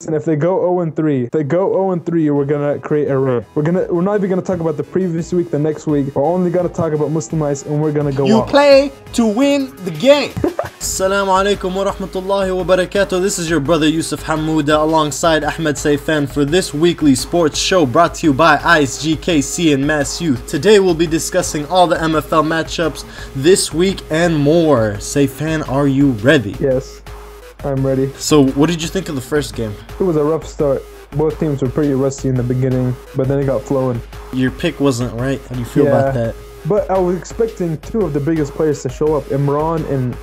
And if they go 0-3, we're gonna create a run. We're not even gonna talk about the previous week, the next week. We're only gonna talk about Muslim Nights, and we're gonna go. You play to win the game. Assalamu alaikum wa rahmatullahi wa barakatuh. This is your brother Yusuf Hamouda alongside Ahmed Saifan for this weekly sports show brought to you by ISGKC and Mass Youth. Today we'll be discussing all the MFL matchups this week and more. Saifan, are you ready? Yes, I'm ready. So what did you think of the first game? It was a rough start. Both teams were pretty rusty in the beginning, but then it got flowing. Your pick wasn't right. How do you feel about that? But I was expecting two of the biggest players to show up, Imran and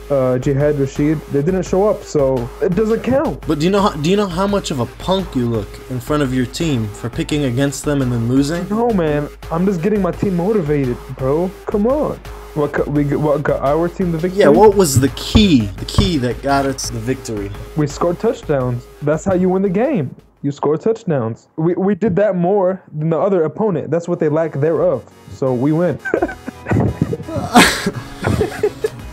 Jihad Rashid. They didn't show up, so it doesn't count. But do you know how much of a punk you look in front of your team for picking against them and then losing? No, man. I'm just getting my team motivated, bro. Come on. What got our team the victory? Yeah, what was the key? The key that got us the victory? We scored touchdowns. That's how you win the game. You score touchdowns. We did that more than the other opponent. That's what they lack thereof. So we win.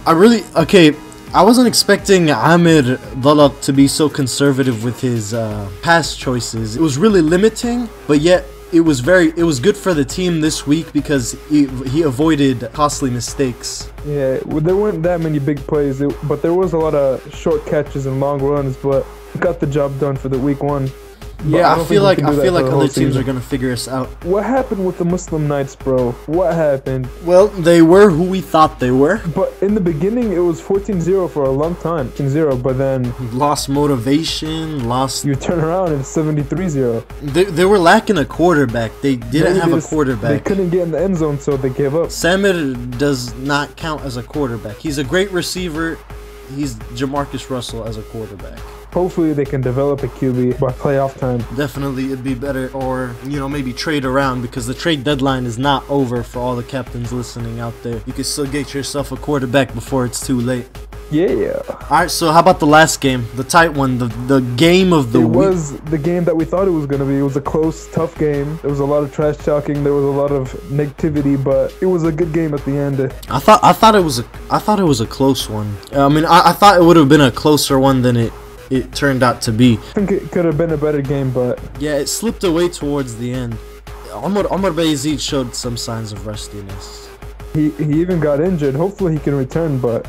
I wasn't expecting Amer Dalaq to be so conservative with his pass choices. It was really limiting, but yet it was good for the team this week because he avoided costly mistakes. Yeah, well, there weren't that many big plays, but there was a lot of short catches and long runs, but got the job done for the week one. Yeah, I feel like other teams are gonna figure us out. What happened with the Muslim Nights, bro? What happened? Well, they were who we thought they were. But in the beginning, it was 14-0 for a long time. 14-0, but then lost motivation, You turn around and it's 73-0. They were lacking a quarterback. They didn't have a quarterback. They couldn't get in the end zone, so they gave up. Amer does not count as a quarterback. He's a great receiver. He's Jamarcus Russell as a quarterback. Hopefully they can develop a QB by playoff time. Definitely it'd be better, or maybe trade around, because the trade deadline is not over for all the captains listening out there. You can still get yourself a quarterback before it's too late. Yeah. Alright, so how about the last game? The tight one, the game of the week. It was the game that we thought it was going to be. It was a close, tough game. There was a lot of trash talking. There was a lot of negativity, but it was a good game at the end. I thought it was a close one. I mean, I thought it would have been a closer one than it turned out to be. I think it could have been a better game, but yeah, it slipped away towards the end. Amer Dalaq showed some signs of rustiness. He even got injured. Hopefully he can return, but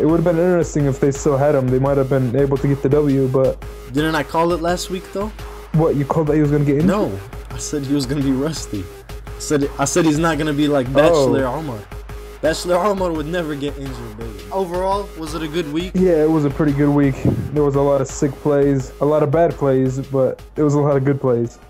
it would have been interesting if they still had him. They might have been able to get the W, but didn't I call it last week though? What, you called that he was gonna get injured? No, I said he was gonna be rusty. I said he's not gonna be like Bachelor Omar. Bachelor Omar would never get injured, baby. Overall, was it a good week? Yeah, it was a pretty good week. There was a lot of sick plays, a lot of bad plays, but it was a lot of good plays.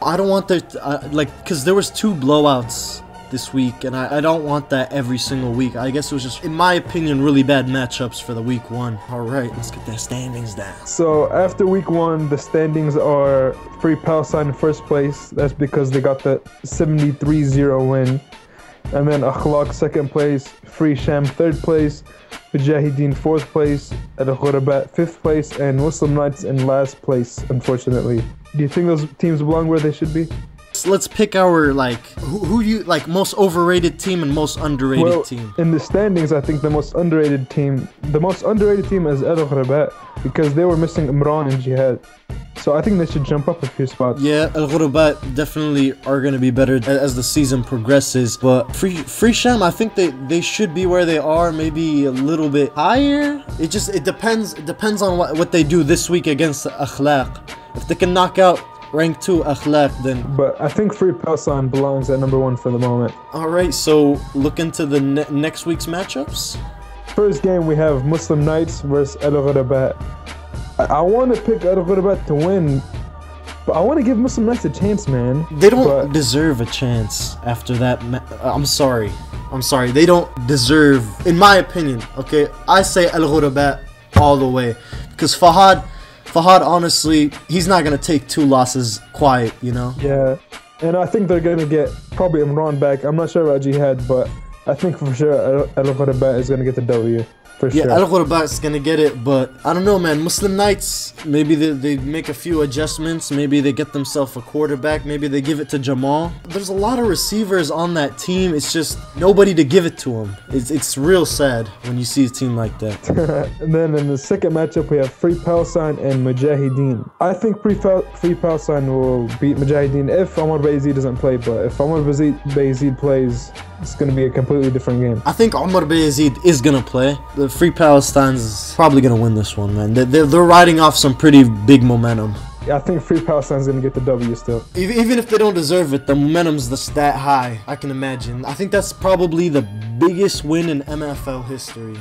I don't want because there was 2 blowouts this week, and I don't want that every single week. I guess it was just, in my opinion, really bad matchups for the week 1. Alright, let's get the standings down. So after week 1, the standings are Free Palestine in first place. That's because they got the 73-0 win. And then Akhlaq second place, Free Sham third place, Mujahideen fourth place, Al-Ghurabat fifth place, and Muslim Nights in last place, unfortunately. Do you think those teams belong where they should be? So let's pick our who you most overrated team and most underrated team. In the standings, I think the most underrated team is Al-Ghurabat, because they were missing Imran and Jihad. So I think they should jump up a few spots. Yeah, Al-Ghurabat definitely are going to be better as the season progresses. But Free Sham, I think they should be where they are, maybe a little bit higher. It depends on what they do this week against Akhlaq. If they can knock out rank 2 Akhlaq, then. But I think Free Palestine belongs at number 1 for the moment. Alright, so look into the next week's matchups. First game we have Muslim Nights versus Al-Ghurabat. I want to pick Al-Ghurabat to win, but I want to give Muslim Nights a chance, man. They don't deserve a chance after that. I'm sorry. They don't deserve, in my opinion, okay? I say Al-Ghurabat all the way. Because Fahad, honestly, he's not going to take 2 losses quiet, Yeah, and I think they're going to get probably Imran back. I'm not sure about Jihad, but I think for sure Al-Ghurabat is going to get the W. For Yeah, sure. Al Ghuraba is gonna get it, but I don't know, man. Muslim Knights, maybe they make a few adjustments. Maybe they get themselves a quarterback. Maybe they give it to Jamal. There's a lot of receivers on that team. It's just nobody to give it to them. It's real sad when you see a team like that. And then in the second matchup, we have Free Palestine and Mujahideen. I think Free Palestine will beat Mujahideen if Amer Bayazid doesn't play, but if Amer Bayazid plays, it's going to be a completely different game. I think Amer Bayazid is gonna play. The Free Palestine's probably gonna win this one, man. They're riding off some pretty big momentum. I think Free Palestine's going to get the W still. Even if they don't deserve it, the momentum's that high. I can imagine. I think that's probably the biggest win in MFL history.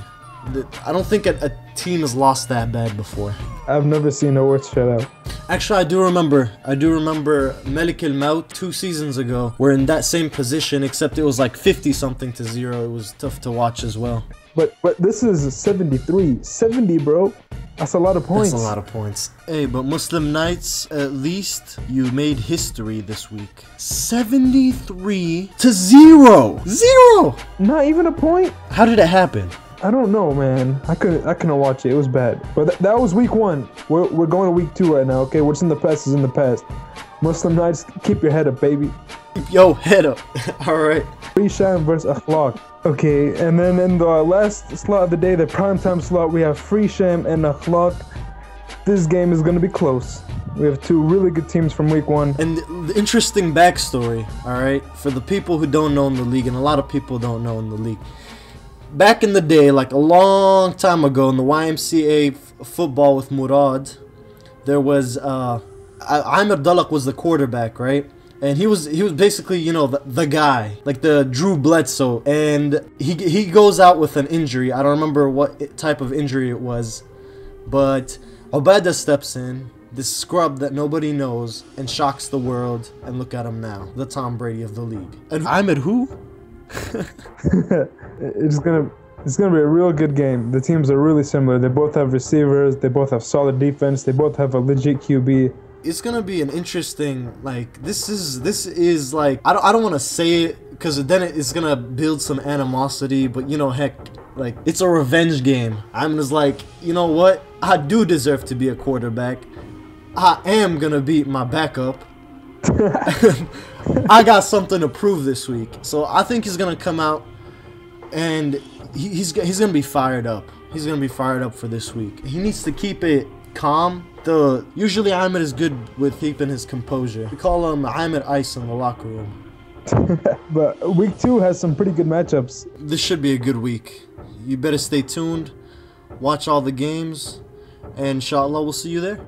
I don't think a team has lost that bad before. I've never seen a worse shutout. Actually, I do remember Malik al-Maut 2 seasons ago. We're in that same position, except it was like 50-something to 0. It was tough to watch as well. But this is 73. 70, bro. That's a lot of points. That's a lot of points. Hey, but Muslim Knights, at least you made history this week. 73 to 0. 0! Not even a point? How did it happen? I don't know, man. I couldn't watch it. It was bad. But that was week 1. We're going to week 2 right now, okay? What's in the past is in the past. Muslim Knights, keep your head up, baby. Keep your head up. Alright. Free Sham versus Akhlaq. Okay, and then in the last slot of the day, the primetime slot, we have Free Sham and Akhlaq. This game is going to be close. We have 2 really good teams from week 1. And the interesting backstory, alright, for the people who don't know in the league, and a lot of people don't know in the league. Back in the day, like a long time ago, in the YMCA football with Murad, there was Amer Dalaq was the quarterback, right? And he was basically, you know, the guy, like the Drew Bledsoe. And he goes out with an injury. I don't remember what type of injury it was, but Obada steps in, this scrub that nobody knows, and shocks the world. And look at him now, the Tom Brady of the league. And Ahmed who? It's gonna be a real good game. The teams are really similar. They both have receivers. They both have solid defense. They both have a legit QB. It's gonna be an interesting, like, this is like, I don't want to say it because then it's gonna build some animosity, but you know, heck, like, it's a revenge game. I'm just like, you know what, I do deserve to be a quarterback. I am gonna beat my backup. I got something to prove this week, so I think he's gonna come out and he's gonna be fired up. He's gonna be fired up for this week. He needs to keep it calm. Usually Amer is good with keeping his composure. We call him Amer Ice in the locker room. But week 2 has some pretty good matchups. This should be a good week. You better stay tuned, watch all the games, and inshallah we'll see you there.